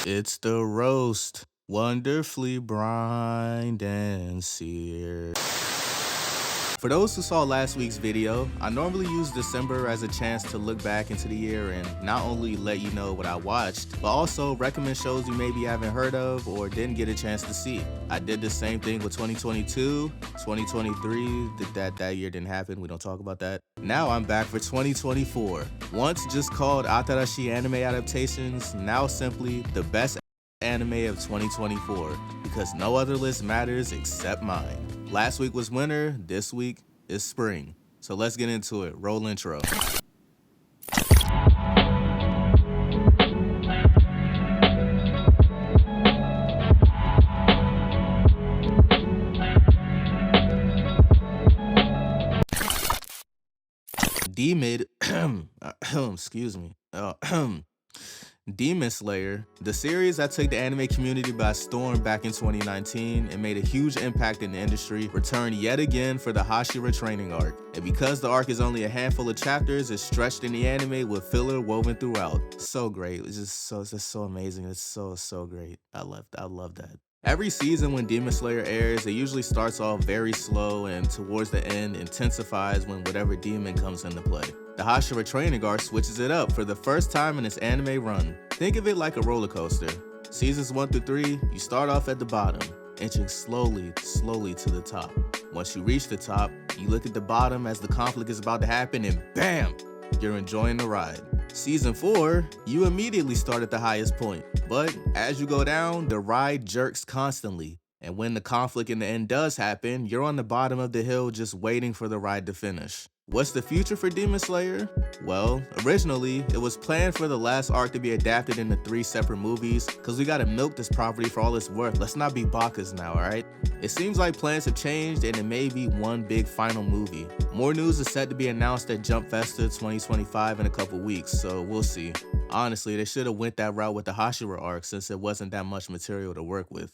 It's the roast, wonderfully brined and seared. For those who saw last week's video, I normally use December as a chance to look back into the year and not only let you know what I watched, but also recommend shows you maybe haven't heard of or didn't get a chance to see. I did the same thing with 2022, 2023, that year didn't happen, we don't talk about that. Now I'm back for 2024. Once just called Atarashi anime adaptations, now simply the best anime of 2024, because no other list matters except mine. Last week was winter, this week is spring. So let's get into it. Roll intro. D-Mid, excuse me. Demon Slayer, the series that took the anime community by storm back in 2019 and made a huge impact in the industry, returned yet again for the Hashira training arc. And because the arc is only a handful of chapters, it's stretched in the anime with filler woven throughout. So great. It's just so amazing. It's so great. I love that. Every season when Demon Slayer airs, it usually starts off very slow and towards the end intensifies when whatever demon comes into play. The Hashira training arc switches it up for the first time in its anime run. Think of it like a roller coaster. Seasons 1 through 3, you start off at the bottom, inching slowly to the top. Once you reach the top, you look at the bottom as the conflict is about to happen and BAM! You're enjoying the ride. Season 4, you immediately start at the highest point, but as you go down, the ride jerks constantly. And when the conflict in the end does happen, you're on the bottom of the hill just waiting for the ride to finish. What's the future for Demon Slayer? Well, originally, it was planned for the last arc to be adapted into 3 separate movies, cause we gotta milk this property for all it's worth. Let's not be Bakas now, alright? It seems like plans have changed and it may be one big final movie. More news is set to be announced at Jump Festa 2025 in a couple weeks, so we'll see. Honestly, they should've went that route with the Hashira arc since it wasn't that much material to work with.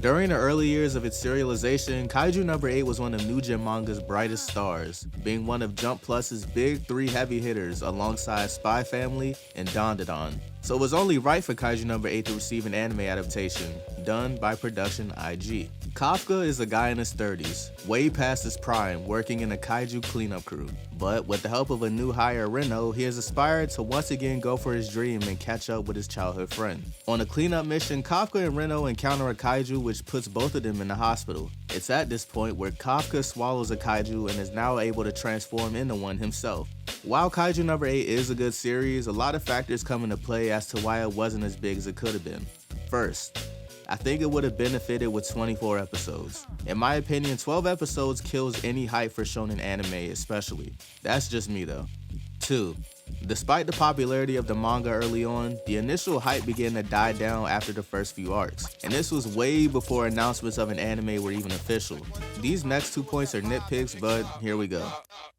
During the early years of its serialization, Kaiju number 8 was one of New Gen manga's brightest stars, being one of Jump Plus's big 3 heavy hitters alongside Spy Family and Dandadan. So it was only right for Kaiju number 8 to receive an anime adaptation, done by Production IG. Kafka is a guy in his 30s, way past his prime, working in a kaiju cleanup crew. But with the help of a new hire, Reno, he has aspired to once again go for his dream and catch up with his childhood friend. On a cleanup mission, Kafka and Reno encounter a kaiju which puts both of them in the hospital. It's at this point where Kafka swallows a kaiju and is now able to transform into one himself. While Kaiju number 8 is a good series, a lot of factors come into play as to why it wasn't as big as it could have been. First, I think it would have benefited with 24 episodes. In my opinion, 12 episodes kills any hype for shonen anime especially. That's just me though. 2. Despite the popularity of the manga early on, the initial hype began to die down after the first few arcs, and this was way before announcements of an anime were even official. These next 2 points are nitpicks, but here we go.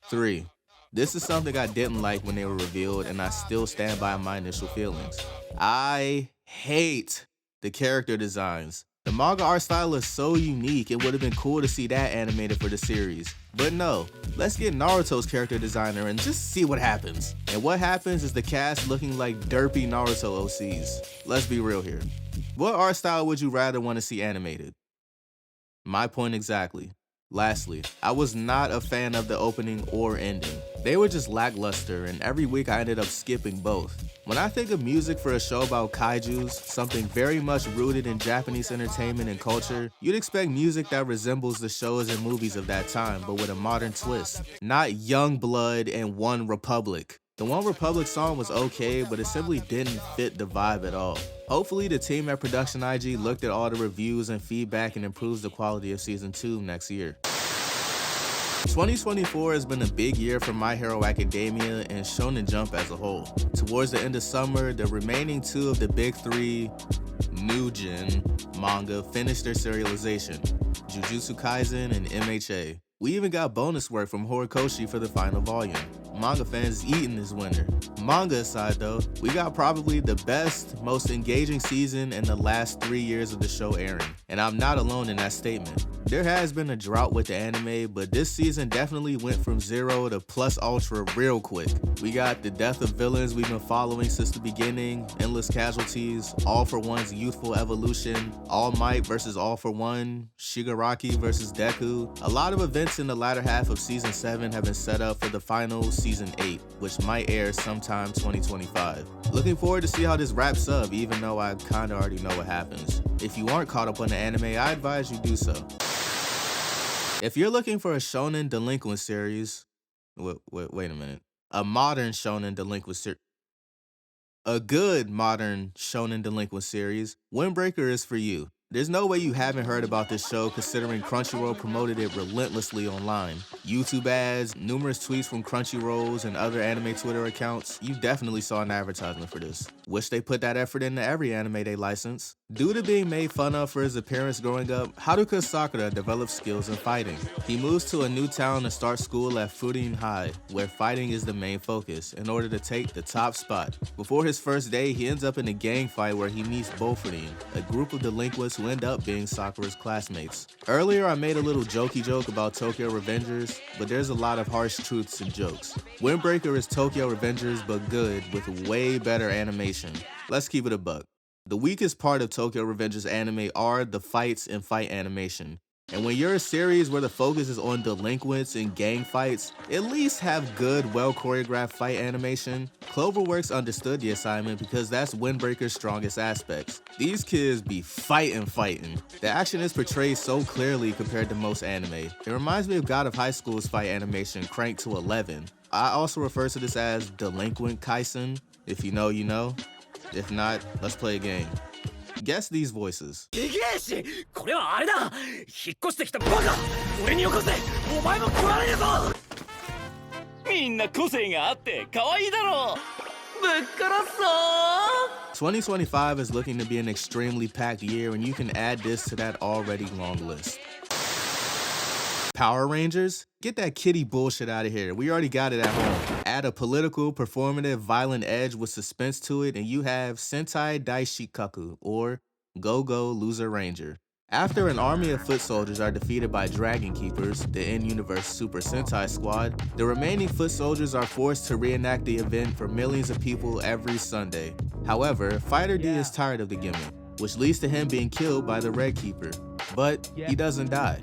3. This is something I didn't like when they were revealed, and I still stand by my initial feelings. I hate the character designs. The manga art style is so unique, it would have been cool to see that animated for the series. But no, let's get Naruto's character designer and just see what happens. And what happens is the cast looking like derpy Naruto OCs. Let's be real here. What art style would you rather want to see animated? My point exactly. Lastly, I was not a fan of the opening or ending. They were just lackluster, and every week I ended up skipping both. When I think of music for a show about kaijus, something very much rooted in Japanese entertainment and culture, you'd expect music that resembles the shows and movies of that time, but with a modern twist. Not Young Blood and One Republic. The One Republic song was okay, but it simply didn't fit the vibe at all. Hopefully the team at Production IG looked at all the reviews and feedback and improves the quality of season 2 next year. 2024 has been a big year for My Hero Academia and Shonen Jump as a whole. Towards the end of summer, the remaining 2 of the big 3 New Gen manga finished their serialization, Jujutsu Kaisen and MHA. We even got bonus work from Horikoshi for the final volume. manga fans eating this winter. Manga aside though, we got probably the best, most engaging season in the last 3 years of the show airing, and I'm not alone in that statement. There has been a drought with the anime, but this season definitely went from 0 to plus ultra real quick. We got the death of villains we've been following since the beginning, endless casualties, All for One's youthful evolution, All Might versus All for One, Shigaraki versus Deku. A lot of events in the latter half of season 7 have been set up for the final season 8, which might air sometime 2025. Looking forward to see how this wraps up, even though I kinda already know what happens. If you aren't caught up on the anime, I advise you do so. If you're looking for a shonen delinquent series, wait a minute. A modern shonen delinquent series. A good modern shonen delinquent series, Windbreaker is for you. There's no way you haven't heard about this show considering Crunchyroll promoted it relentlessly online. YouTube ads, numerous tweets from Crunchyrolls and other anime Twitter accounts, you definitely saw an advertisement for this. Wish they put that effort into every anime they license. Due to being made fun of for his appearance growing up, Haruka Sakura develops skills in fighting. He moves to a new town to start school at Furin High, where fighting is the main focus, in order to take the top spot. Before his first day, he ends up in a gang fight where he meets Bofurin, a group of delinquents who end up being Sakura's classmates. Earlier, I made a little jokey joke about Tokyo Revengers, but there's a lot of harsh truths and jokes. Windbreaker is Tokyo Revengers, but good, with way better animation. Let's keep it a buck. The weakest part of Tokyo Revengers anime are the fights and fight animation. And when you're a series where the focus is on delinquents and gang fights, at least have good, well-choreographed fight animation. Cloverworks understood the assignment because that's Windbreaker's strongest aspects. These kids be fighting. The action is portrayed so clearly compared to most anime. It reminds me of God of High School's fight animation cranked to 11. I also refer to this as delinquent kaisen. If you know, you know. If not, let's play a game. Guess these voices. これはあれだ。引っ越してきたバカ。俺によこせ。お前も来られるぞ。みんな個性があって可愛いだろう。ぶっ殺そう。2025 is looking to be an extremely packed year, and you can add this to that already long list. Power Rangers? Get that kitty bullshit out of here. We already got it at home. Add a political, performative, violent edge with suspense to it, and you have Sentai Daishikaku, or Go-Go Loser Ranger. After an army of foot soldiers are defeated by Dragon Keepers, the in-universe Super Sentai squad, the remaining foot soldiers are forced to reenact the event for millions of people every Sunday. However, Fighter D is tired of the gimmick, which leads to him being killed by the Red Keeper. But he doesn't die.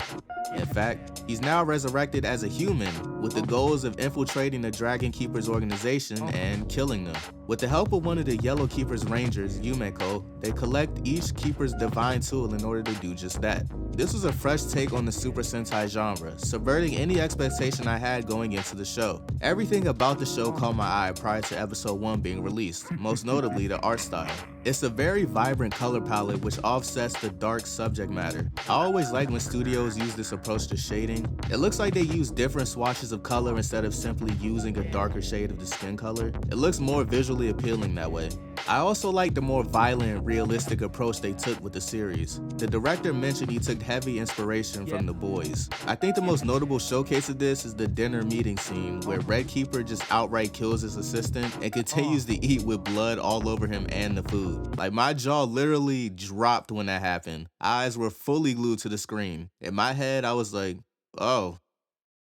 In fact, he's now resurrected as a human with the goals of infiltrating the Dragon Keeper's organization and killing them. With the help of one of the Yellow Keeper's rangers, Yumeko, they collect each Keeper's divine tool in order to do just that. This was a fresh take on the Super Sentai genre, subverting any expectation I had going into the show. Everything about the show caught my eye prior to episode 1 being released, most notably the art style. It's a very vibrant color palette which offsets the dark subject matter. I always like when studios use this approach to shading. It looks like they use different swatches of color instead of simply using a darker shade of the skin color. It looks more visually appealing that way. I also like the more violent, realistic approach they took with the series. The director mentioned he took heavy inspiration from The Boys. I think the most notable showcase of this is the dinner meeting scene where Red Keeper just outright kills his assistant and continues to eat with blood all over him and the food. Like, my jaw literally dropped when that happened. Eyes were fully glued to the screen. In my head, I was like, oh,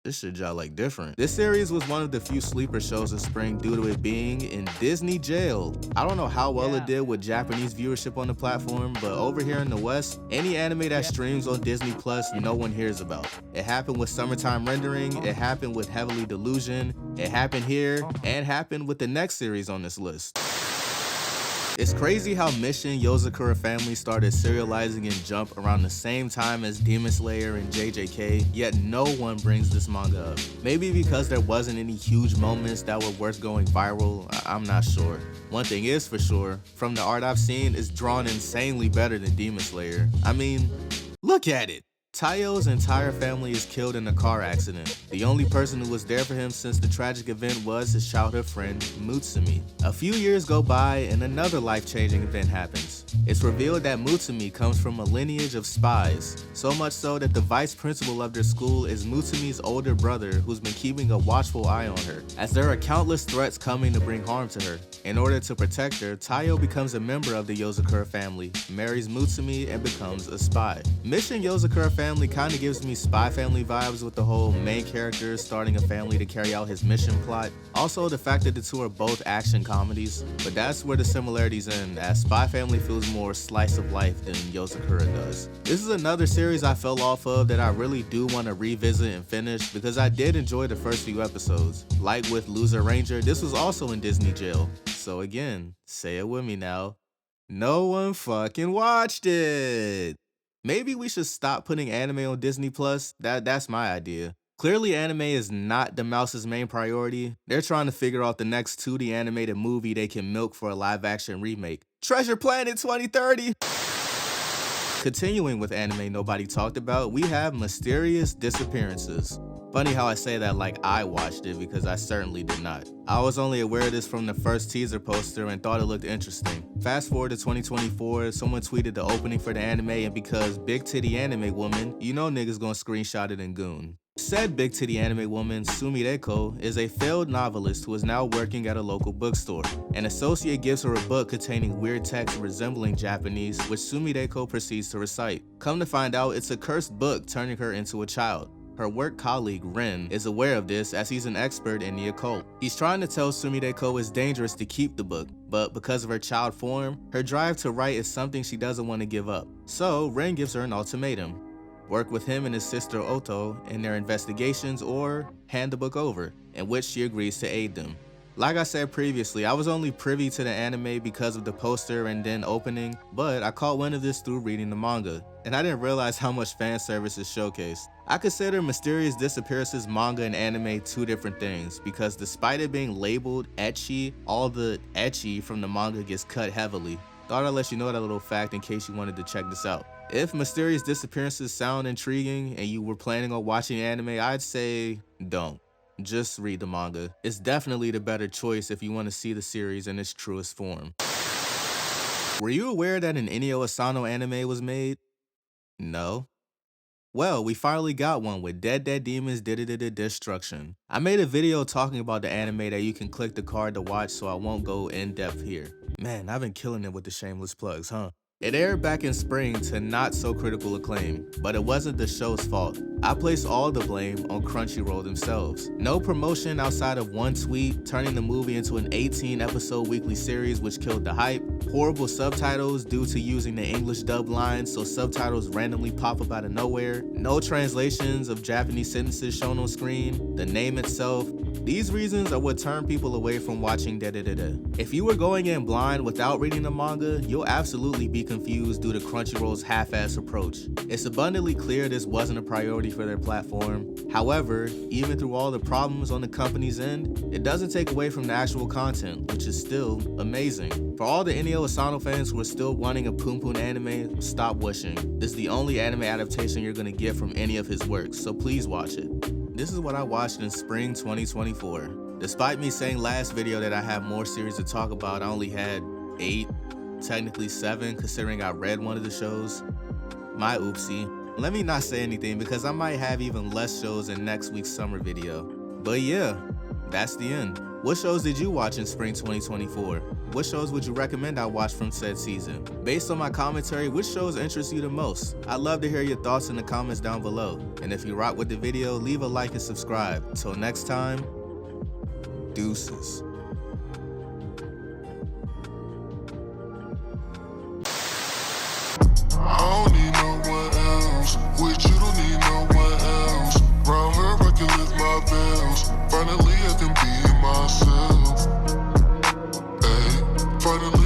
this shit y'all like different. This series was one of the few sleeper shows of spring due to it being in Disney jail. I don't know how well it did with Japanese viewership on the platform, but over here in the West, any anime that streams on Disney Plus, no one hears about. It happened with Summertime Rendering, it happened with Heavenly Delusion, it happened here, and happened with the next series on this list. It's crazy how Mission Yozakura family started serializing in Jump around the same time as Demon Slayer and JJK, yet no one brings this manga up. Maybe because there wasn't any huge moments that were worth going viral, I'm not sure. One thing is for sure, from the art I've seen, it's drawn insanely better than Demon Slayer. I mean, look at it! Taiyo's entire family is killed in a car accident. The only person who was there for him since the tragic event was his childhood friend, Mutsumi. A few years go by and another life-changing event happens. It's revealed that Mutsumi comes from a lineage of spies, so much so that the vice principal of their school is Mutsumi's older brother who's been keeping a watchful eye on her, as there are countless threats coming to bring harm to her. In order to protect her, Taiyo becomes a member of the Yozakura family, marries Mutsumi, and becomes a spy. Mission Yozakura family kinda gives me Spy Family vibes with the whole main character starting a family to carry out his mission plot. Also the fact that the two are both action comedies, but that's where the similarities end, as Spy Family feels more slice of life than Yozakura does. This is another series I fell off of that I really do want to revisit and finish because I did enjoy the first few episodes. Like with Loser Ranger, this was also in Disney jail. So again, say it with me now. No one fucking watched it. Maybe we should stop putting anime on Disney Plus. That's my idea. Clearly anime is not the mouse's main priority. They're trying to figure out the next 2D animated movie they can milk for a live action remake. Treasure Planet 2030! Continuing with anime nobody talked about, we have Mysterious Disappearances. Funny how I say that like I watched it because I certainly did not. I was only aware of this from the first teaser poster and thought it looked interesting. Fast forward to 2024, someone tweeted the opening for the anime, and because big titty anime woman, you know niggas gonna screenshot it and goon. Said big titty anime woman, Sumireko, is a failed novelist who is now working at a local bookstore. An associate gives her a book containing weird text resembling Japanese, which Sumireko proceeds to recite. Come to find out, it's a cursed book turning her into a child. Her work colleague, Ren, is aware of this as he's an expert in the occult. He's trying to tell Sumireko it's dangerous to keep the book, but because of her child form, her drive to write is something she doesn't want to give up. So, Ren gives her an ultimatum. Work with him and his sister Oto in their investigations or hand the book over, in which she agrees to aid them. Like I said previously, I was only privy to the anime because of the poster and then opening, but I caught wind of this through reading the manga, and I didn't realize how much fan service is showcased. I consider Mysterious Disappearances manga and anime two different things, because despite it being labeled ecchi, all the ecchi from the manga gets cut heavily. Thought I'd let you know that little fact in case you wanted to check this out. If Mysterious Disappearances sound intriguing and you were planning on watching anime, I'd say don't. Just read the manga. It's definitely the better choice if you want to see the series in its truest form. Were you aware that an Inio Asano anime was made? No? Well, we finally got one with Dead Demons Dededede Destruction. I made a video talking about the anime that you can click the card to watch, so I won't go in depth here. Man, I've been killing it with the shameless plugs, huh? It aired back in spring to not so critical acclaim, but it wasn't the show's fault. I place all the blame on Crunchyroll themselves. No promotion outside of one tweet, turning the movie into an 18-episode weekly series which killed the hype. Horrible subtitles due to using the English dub lines so subtitles randomly pop up out of nowhere. No translations of Japanese sentences shown on screen. The name itself. These reasons are what turn people away from watching Dededede. If you were going in blind without reading the manga, you'll absolutely be confused due to Crunchyroll's half-ass approach. It's abundantly clear this wasn't a priority for their platform. However, even through all the problems on the company's end, it doesn't take away from the actual content, which is still amazing. For all the Inio Asano fans who are still wanting a Poon Poon anime, stop wishing. This is the only anime adaptation you're gonna get from any of his works, so please watch it. This is what I watched in spring 2024. Despite me saying last video that I have more series to talk about, I only had 8, technically 7, considering I read one of the shows. My oopsie. Let me not say anything because I might have even less shows in next week's summer video. But yeah, that's the end. What shows did you watch in spring 2024? What shows would you recommend I watch from said season? Based on my commentary, which shows interest you the most? I'd love to hear your thoughts in the comments down below. And if you rock with the video, leave a like and subscribe. Till next time, deuces. I don't need no one else. With you, don't need no one else. Round her, I can lift my bells. Finally, I can be myself. Ay, finally.